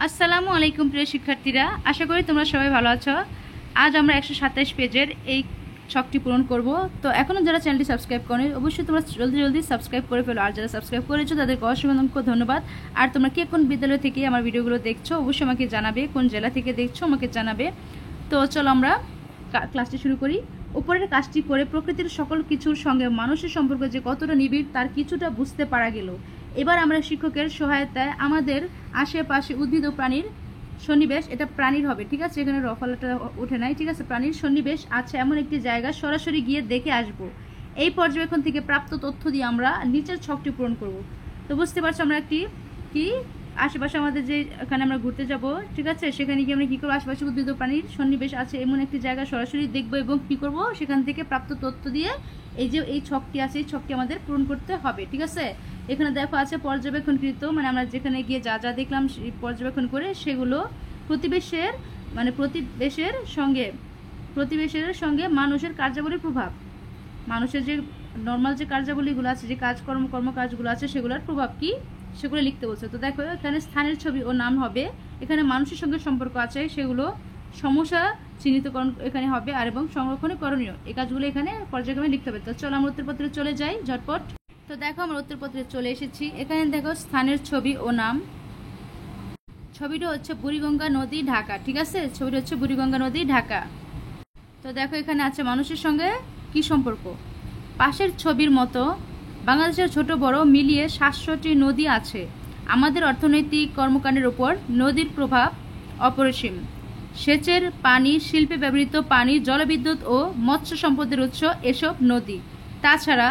আসসালামু আলাইকুম প্রিয় শিক্ষার্থীরা, আশা করি তোমরা সবাই ভালো আছো। আজ আমরা 127 পেজের এই ছকটি পূরণ করব। তো এখনও যারা চ্যানেলটি সাবস্ক্রাইব করেনি অবশ্যই তোমরা জলদি সাবস্ক্রাইব করে ফেলো, আর যারা সাবস্ক্রাইব করেছো তাদেরকে অসংখ্য ধন্যবাদ। আর তোমরা কে কোন বিদ্যালয় থেকে আমার ভিডিওগুলো দেখছো অবশ্যই আমাকে জানাবে, কোন জেলা থেকে দেখছো আমাকে জানাবে। তো চলো আমরা ক্লাসটি শুরু করি। উপরের কাজটি করে প্রকৃতির সকল কিছুর সঙ্গে মানুষের সম্পর্ক যে কতটা নিবিড় তার কিছুটা বুঝতে পারা গেল। এবার আমরা শিক্ষকের সহায়তায় আমাদের আশেপাশে উদ্ভিদ ও প্রাণীর সন্নিবেশ, এটা প্রাণীর হবে, ঠিক আছে, এখানে রফালাটা ওঠে নাই, ঠিক আছে, প্রাণীর সন্নিবেশ আছে এমন একটি জায়গা সরাসরি গিয়ে দেখে আসব। এই পর্যবেক্ষণ থেকে প্রাপ্ত তথ্য দিয়ে আমরা নিচের ছকটি পূরণ করব। তো বুঝতে পারছো আমরা একটি কি আশেপাশে আমাদের যে এখানে আমরা ঘুরতে যাব, ঠিক আছে, সেখানে গিয়ে আমরা কী করবো, আশেপাশে উদ্ভিদ ও প্রাণীর সন্নিবেশ আছে এমন একটি জায়গা সরাসরি দেখবো এবং কী করব, সেখান থেকে প্রাপ্ত তথ্য দিয়ে এই যে এই ছকটি আছে এই ছকটি আমাদের পূরণ করতে হবে, ঠিক আছে। এখানে দেখো আছে পর্যবেক্ষণকৃত, মানে আমরা যেখানে গিয়ে যা যা দেখলাম পর্যবেক্ষণ করে সেগুলো প্রতিবেশের সঙ্গে মানুষের কার্যাবলীর প্রভাব, মানুষের যে নর্মাল যে কার্যাবলীগুলো আছে, যে কর্মকাজগুলো আছে সেগুলোর প্রভাব কি সেগুলো লিখতে বলছে। তো দেখো এখানে স্থানের ছবি ও নাম হবে, এখানে মানুষের সঙ্গে সম্পর্ক আছে সেগুলো সমস্যা চিহ্নিতকরণ এখানে হবে, আর এবং সংরক্ষণে করণীয় এই কাজগুলো এখানে পর্যায়ক্রমে লিখতে হবে। তো চলো আমরা উত্তরপত্রে চলে যাই ঝটপট। তো দেখো আমরা উত্তরপত্রে চলে এসেছি। এখানে দেখো স্থানের ছবি ও নাম, ছবিটা হচ্ছে বুড়িগঙ্গা নদী ঢাকা, ঠিক আছে, ছবিটা হচ্ছে বুড়িগঙ্গা নদী ঢাকা। তো দেখো এখানে আছে মানুষের সঙ্গে কি সম্পর্ক। পাশের ছবির মতো বাংলাদেশের ছোট বড় মিলিয়ে 700টি নদী আছে। আমাদের অর্থনৈতিক কর্মকাণ্ডের উপর নদীর প্রভাব অপরিসীম। সেচের পানি, শিল্পে ব্যবহৃত পানি, জলবিদ্যুৎ ও মৎস্য সম্পদের উৎস এসব নদী। তাছাড়া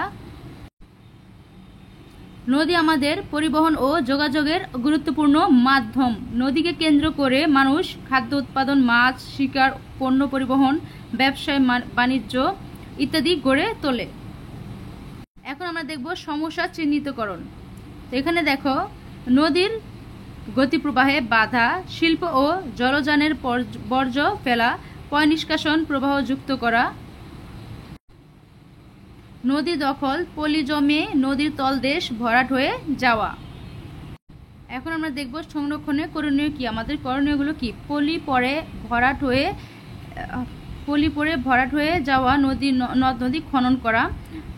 নদী আমাদের পরিবহন ও যোগাযোগের গুরুত্বপূর্ণ মাধ্যম। নদীকে কেন্দ্র করে মানুষ খাদ্য উৎপাদন, মাছ শিকার, পণ্য পরিবহন, ব্যবসায় বাণিজ্য ইত্যাদি গড়ে তোলে। এখন আমরা দেখব সমস্যা চিহ্নিতকরণ। তো এখানে দেখো নদীর গতিপ্রবাহে বাধা, শিল্প ও জলযানের বর্জ্য ফেলা, পয় নিষ্কাশন প্রবাহ যুক্ত করা, নদী দখল, পলি জমে নদীর তলদেশ ভরাট হয়ে যাওয়া। এখন আমরা দেখব সংরক্ষণে করণীয় কি, আমাদের করণীয়গুলো কি। পলি পরে ভরাট হয়ে যাওয়া নদ নদী খনন করা,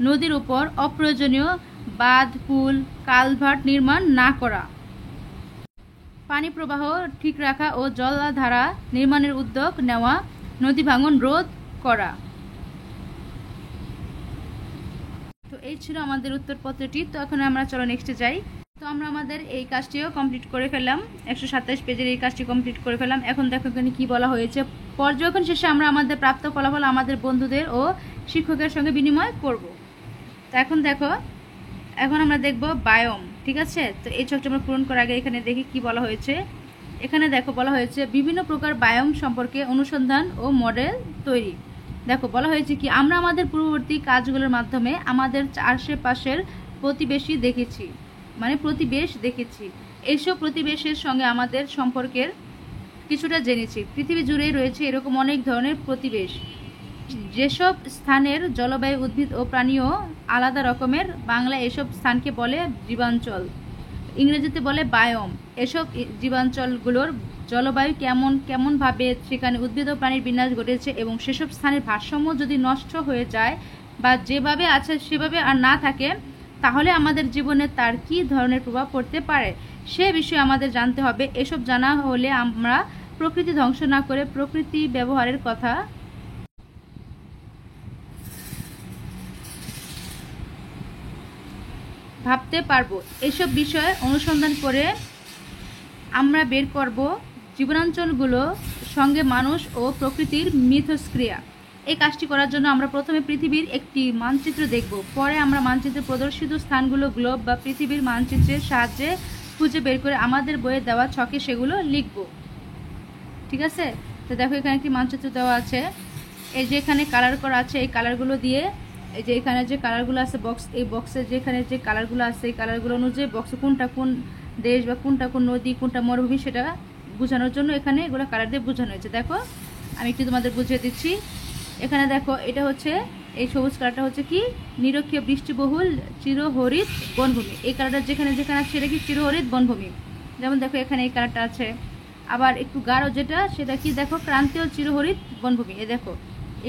নদীর উপর অপ্রয়োজনীয় বাঁধ, পুল, কালভার্ট নির্মাণ না করা, পানি প্রবাহ ঠিক রাখা ও জলাধারা নির্মাণের উদ্যোগ নেওয়া, নদী ভাঙন রোধ করা। তো এই ছিল আমাদের উত্তরপত্রটি। তো এখন আমরা চলো নেক্সটে যাই। তো আমরা আমাদের এই কাজটিও কমপ্লিট করে ফেললাম, 127 পেজের এই কাজটি কমপ্লিট করে ফেললাম। এখন দেখো এখানে কী বলা হয়েছে, পর্যবেক্ষণ শেষে আমরা আমাদের প্রাপ্ত ফলাফল আমাদের বন্ধুদের ও শিক্ষকের সঙ্গে বিনিময় করব। তো এখন আমরা দেখব বায়োম, ঠিক আছে। তো এই ছকটা আমরা পূরণ করার আগে এখানে দেখি কি বলা হয়েছে। এখানে দেখো বলা হয়েছে বিভিন্ন প্রকার বায়োম সম্পর্কে অনুসন্ধান ও মডেল তৈরি। দেখো বলা হয়েছে কি, আমরা আমাদের পূর্ববর্তী কাজগুলোর মাধ্যমে আমাদের আশেপাশের প্রতিবেশ দেখেছি। এইসব প্রতিবেশের সঙ্গে আমাদের সম্পর্কের কিছুটা জেনেছি। পৃথিবী জুড়েই রয়েছে এরকম অনেক ধরনের প্রতিবেশ। যেসব স্থানের জলবায়ু, উদ্ভিদ ও প্রাণীও আলাদা রকমের। বাংলায় এসব স্থানকে বলে জীবাঞ্চল, ইংরেজিতে বলে বায়োম। এসব জীবাঞ্চলগুলোর জলবায়ু কেমনভাবে সেখানে উদ্ভিদ ও প্রাণীর বিন্যাস ঘটেছে এবং সেসব স্থানের ভারসাম্য যদি নষ্ট হয়ে যায় বা যেভাবে আছে সেভাবে আর না থাকে, তাহলে আমাদের জীবনে তার কী ধরনের প্রভাব পড়তে পারে সে বিষয়ে আমাদের জানতে হবে। এসব জানা হলে আমরা প্রকৃতি ধ্বংস না করে প্রকৃতি ব্যবহারের কথা ভাবতে পারবো। এসব বিষয়ে অনুসন্ধান করে আমরা বের করব জীবনাঞ্চলগুলোর সঙ্গে মানুষ ও প্রকৃতির মিথস্ক্রিয়া। এই কাজটি করার জন্য আমরা প্রথমে পৃথিবীর একটি মানচিত্র দেখব, পরে আমরা মানচিত্রে প্রদর্শিত স্থানগুলো গ্লোব বা পৃথিবীর মানচিত্রের সাহায্যে খুঁজে বের করে আমাদের বইয়ে দেওয়া ছকে সেগুলো লিখব, ঠিক আছে। তো দেখো এখানে একটি মানচিত্র দেওয়া আছে, এই যে এখানে কালার করা আছে, এই কালারগুলো দিয়ে এই যে এখানে যে কালারগুলো আছে এই বক্সে যেখানে যে কালারগুলো আছে এই কালারগুলো অনুযায়ী বক্সে কোনটা কোন দেশ বা কোনটা কোন নদী, কোনটা মরুভূমি সেটা বোঝানোর জন্য এখানে এগুলো কালার দিয়ে বোঝানো হয়েছে। দেখো আমি একটু তোমাদের বুঝিয়ে দিচ্ছি। এখানে দেখো এটা হচ্ছে এই সবুজ কালারটা হচ্ছে কি নিরক্ষীয় বৃষ্টিবহুল চিরহরিত বনভূমি। এই কালারটা যেখানে যেখানে আছে সেটা কি চিরহরিত বনভূমি। যেমন দেখো এখানে এই কালারটা আছে, আবার একটু গাঢ় যেটা সেটা কি দেখো, ক্রান্তীয় চিরহরিত বনভূমি। এ দেখো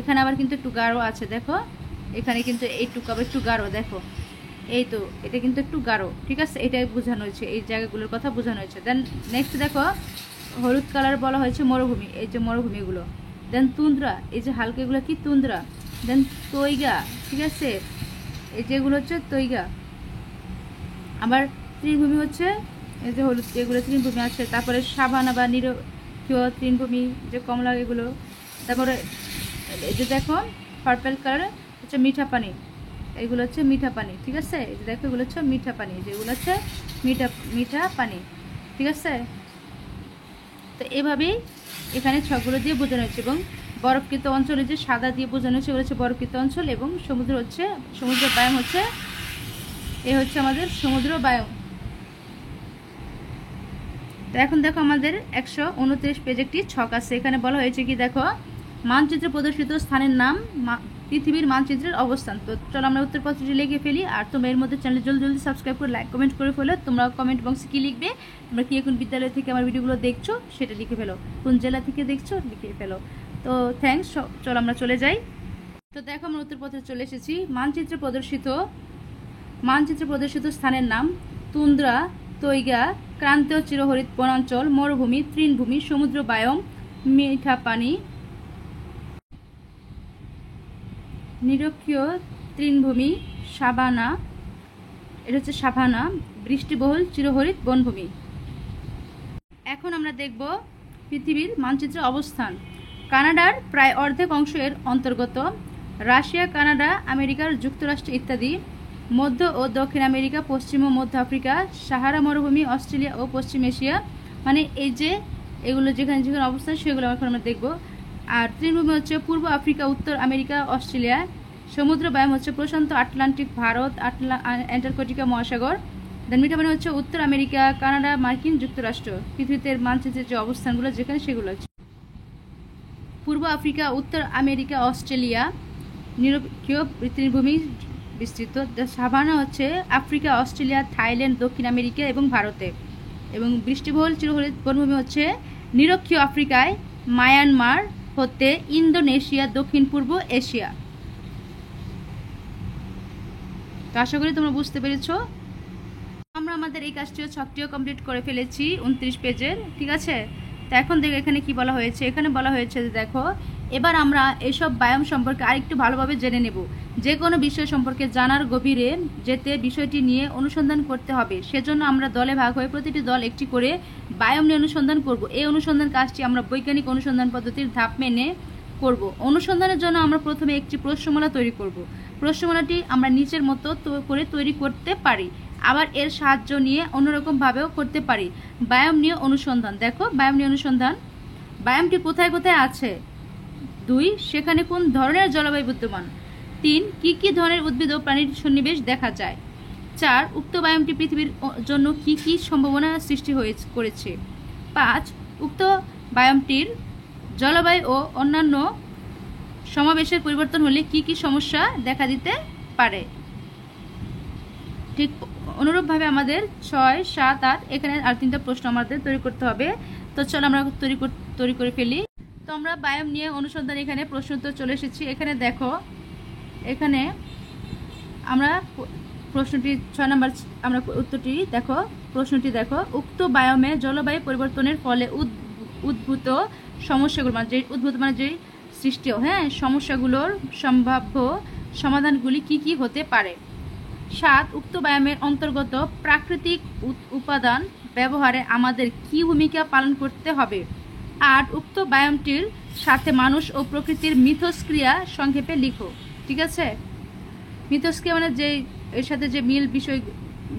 এখানে আবার কিন্তু একটু গাঢ় আছে, দেখো এখানে কিন্তু এইটুকু আবার একটু গাঢ়, দেখো এই তো এটা কিন্তু একটু গাঢ়, ঠিক আছে, এটাই বোঝানো হয়েছে, এই জায়গাগুলোর কথা বোঝানো হয়েছে। দেন নেক্সট দেখো হলুদ কালার বলা হয়েছে মরুভূমি, এই যে মরুভূমিগুলো। দেন তুন্দ্রা, এই যে হালকা এগুলো কি তুন্দ্রা। দেন তৈগা, ঠিক আছে, এই যেগুলো হচ্ছে তৈগা। আবার তৃণভূমি হচ্ছে এই যে হলুদ, এগুলো তৃণভূমি আছে। তারপরে সাভানা বা নিরক্ষীয় তৃণভূমি, যে কমলা এগুলো। তারপরে এই যে দেখো পার্পেল কালার হচ্ছে মিঠা পানি, এগুলো হচ্ছে মিঠা পানি, ঠিক আছে, এই যে দেখো এগুলো হচ্ছে মিঠা পানি, যেগুলো হচ্ছে মিঠা পানি, ঠিক আছে। তো এভাবেই এখানে ছকগুলো দিয়ে বোঝানো হচ্ছে। এবং বরফকৃত অঞ্চলে যে সাদা দিয়ে বোঝানো হচ্ছে ওগুলো হচ্ছে বরফকৃত অঞ্চল, এবং সমুদ্র হচ্ছে সমুদ্র বায়ুম হচ্ছে এ হচ্ছে আমাদের সমুদ্র বায়ুম। তো এখন দেখো আমাদের 129 পেজ একটি ছক আছে, এখানে বলা হয়েছে কি দেখো, মানচিত্রে প্রদর্শিত স্থানের নাম, পৃথিবীর মানচিত্রের অবস্থান। তো চলো আমরা উত্তরপত্রটি লিখে ফেলি। আর তোমরা এর মধ্যে চ্যানেল জলদি জলদি সাবস্ক্রাইব করে লাইক কমেন্ট করে ফেলো। তোমরা কমেন্ট বক্সে কি লিখবে, তোমরা কি এখন বিদ্যালয় থেকে আমার ভিডিওগুলো দেখছো সেটা লিখে ফেলো, কোন জেলা থেকে দেখছো লিখে ফেলো। তো থ্যাঙ্কস, চলো আমরা চলে যাই। তো দেখো আমরা উত্তরপত্রে চলে এসেছি। মানচিত্রে প্রদর্শিত স্থানের নাম তুন্দ্রা, তৈগা, ক্রান্তীয় চিরহরিত বনাঞ্চল, মরুভূমি, তৃণভূমি, সমুদ্র বায়ম, মিঠা পানি, নিরক্ষীয় তৃণভূমি, সাভানা, এটা হচ্ছে সাভানা, বৃষ্টিবহুল চিরহরিত বনভূমি। এখন আমরা দেখব পৃথিবীর মানচিত্রের অবস্থান। কানাডার প্রায় অর্ধেক অংশ এর অন্তর্গত। রাশিয়া, কানাডা, আমেরিকার যুক্তরাষ্ট্র ইত্যাদি। মধ্য ও দক্ষিণ আমেরিকা, পশ্চিম ও মধ্য আফ্রিকা, সাহারা মরুভূমি, অস্ট্রেলিয়া ও পশ্চিম এশিয়া। মানে এই যে এগুলো যেখানে যেখানে অবস্থান সেগুলো এখন আমরা দেখব। আর তৃণভূমি হচ্ছে পূর্ব আফ্রিকা, উত্তর আমেরিকা, অস্ট্রেলিয়া। সমুদ্র বায়ুম হচ্ছে প্রশান্ত আটলান্টিক, ভারত, অ্যান্টার্কটিকা মহাসাগর। দেন মিঠা পানি হচ্ছে উত্তর আমেরিকা, কানাডা, মার্কিন যুক্তরাষ্ট্র। পৃথিবীতে মানচিত্রের যে অবস্থানগুলো যেখানে সেগুলো হচ্ছে পূর্ব আফ্রিকা, উত্তর আমেরিকা, অস্ট্রেলিয়া, নিরক্ষীয় তৃণভূমি বিস্তৃত। সাভানা হচ্ছে আফ্রিকা, অস্ট্রেলিয়া, থাইল্যান্ড, দক্ষিণ আমেরিকা এবং ভারতে। এবং বৃষ্টিবহুল চিরহরিত বনভূমি হচ্ছে নিরক্ষীয় আফ্রিকায়, মায়ানমার হতে ইন্দোনেশিয়া, দক্ষিণ পূর্ব এশিয়া। তো আশা করি তোমরা বুঝতে পেরেছো। আমরা আমাদের এই কাজটিও ছকটিও কমপ্লিট করে ফেলেছি 29 পেজের, ঠিক আছে। তো এখন দেখো এখানে কি বলা হয়েছে। এখানে বলা হয়েছে যে দেখো এবার আমরা এসব বায়াম সম্পর্কে আরেকটু ভালোভাবে জেনে নেব। যে কোনো বিষয় সম্পর্কে জানার গভীরে যেতে বিষয়টি নিয়ে অনুসন্ধান করতে হবে। সেজন্য আমরা দলে ভাগ হয়ে প্রতিটি দল একটি করে বায়াম নিয়ে অনুসন্ধান করব। এই অনুসন্ধান কাজটি আমরা বৈজ্ঞানিক অনুসন্ধান পদ্ধতির ধাপ মেনে করব। অনুসন্ধানের জন্য আমরা প্রথমে একটি প্রশ্নমালা তৈরি করব। প্রশ্নমালাটি আমরা নিচের মতো করে তৈরি করতে পারি, আবার এর সাহায্য নিয়ে অন্যরকমভাবেও করতে পারি। বায়াম নিয়ে অনুসন্ধান, দেখো বায়াম নিয়ে অনুসন্ধান। বায়ামটি কোথায় কোথায় আছে? 2, সেখানে কোন ধরনের জলবায়ু বিদ্যমান? 3, কি ধরনের উদ্ভিদ ও প্রাণীর সন্নিবেশ দেখা যায়? 4, উক্ত বায়ামটি পৃথিবীর জন্য কি সম্ভাবনা সৃষ্টি করেছে? 5, উক্ত বায়ামটির জলবায়ু ও অন্যান্য সমাবেশের পরিবর্তন হলে কি সমস্যা দেখা দিতে পারে? ঠিক অনুরূপভাবে আমাদের 6, 7, 8 এখানে আর 3টা প্রশ্ন আমাদের তৈরি করতে হবে। তো চলো আমরা তৈরি করে ফেলি। তো আমরা বায়াম নিয়ে অনুসন্ধান এখানে প্রশ্ন উত্তর চলে এসেছি। এখানে দেখো, এখানে আমরা প্রশ্নটি 6 নম্বর আমরা উত্তরটি দেখো। প্রশ্নটি দেখো, উক্ত বায়ামে জলবায়ু পরিবর্তনের ফলে উদ্ভূত সমস্যাগুলো মানে যে সৃষ্টি সমস্যাগুলোর সম্ভাব্য সমাধানগুলি কি হতে পারে? 7, উক্ত বায়ামের অন্তর্গত প্রাকৃতিক উপাদান ব্যবহারে আমাদের কি ভূমিকা পালন করতে হবে? 8, উক্ত বায়ামটির সাথে মানুষ ও প্রকৃতির মিথস্ক্রিয়া সংক্ষেপে লিখো। ঠিক আছে, মিথস্ক্রিয়া মানে যে এর সাথে যে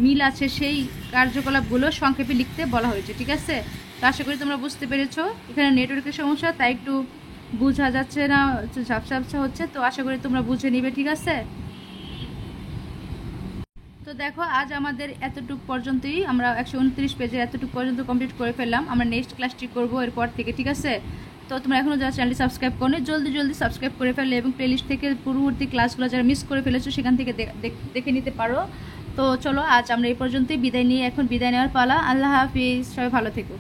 মিল আছে সেই কার্যকলাপগুলো সংক্ষেপে লিখতে বলা হয়েছে। ঠিক আছে, তো আশা করি তোমরা বুঝতে পেরেছো। এখানে নেটওয়ার্কের সমস্যা, তাই একটু বোঝা যাচ্ছে না, ঝাপসা হচ্ছে। তো আশা করি তোমরা বুঝে নিবে। ঠিক আছে, তো দেখো আজ আমাদের এতটুকু পর্যন্তই, আমরা 129 পেজের এতটুকু পর্যন্ত কমপ্লিট করে ফেললাম। আমরা নেক্সট ক্লাসটি করবো এরপর থেকে। ঠিক আছে, তো তোমরা এখনও যারা চ্যানেলটি সাবস্ক্রাইব করো জলদি সাবস্ক্রাইব করে ফেলে, এবং প্লেলিস্ট থেকে পূর্ববর্তী ক্লাসগুলো যারা মিস করে ফেলেছো সেখান থেকে দেখে নিতে পারো। তো চলো আজ আমরা এই পর্যন্তই বিদায় নিয়ে, এখন বিদায় নেওয়ার পালা। আল্লাহ হাফিজ, সবাই ভালো থেকো।